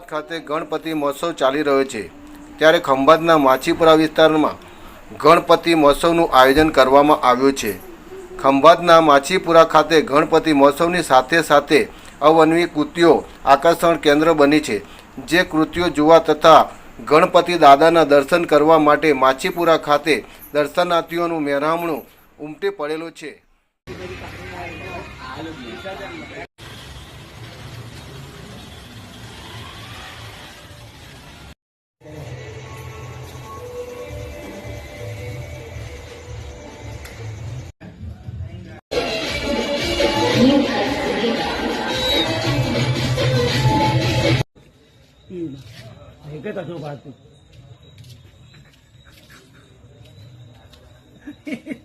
ખંભાત ખાતે ગણપતિ મહોત્સવ ચાલી રહ્યો છે, ત્યારે ખંભાતના માછીપુરા વિસ્તારમાં ગણપતિ મહોત્સવનું આયોજન કરવામાં આવ્યું છે। ખંભાતના માછીપુરા ખાતે ગણપતિ મહોત્સવની સાથે સાથે અવનવી કૃતિઓ આકર્ષણ કેન્દ્ર બની છે, જે કૃતિઓ જોવા તથા ગણપતિ દાદાના દર્શન કરવા માટે માછીપુરા ખાતે દર્શનાર્થીઓનું મહેરામણું ઉમટી પડેલું છે। ¿Qué te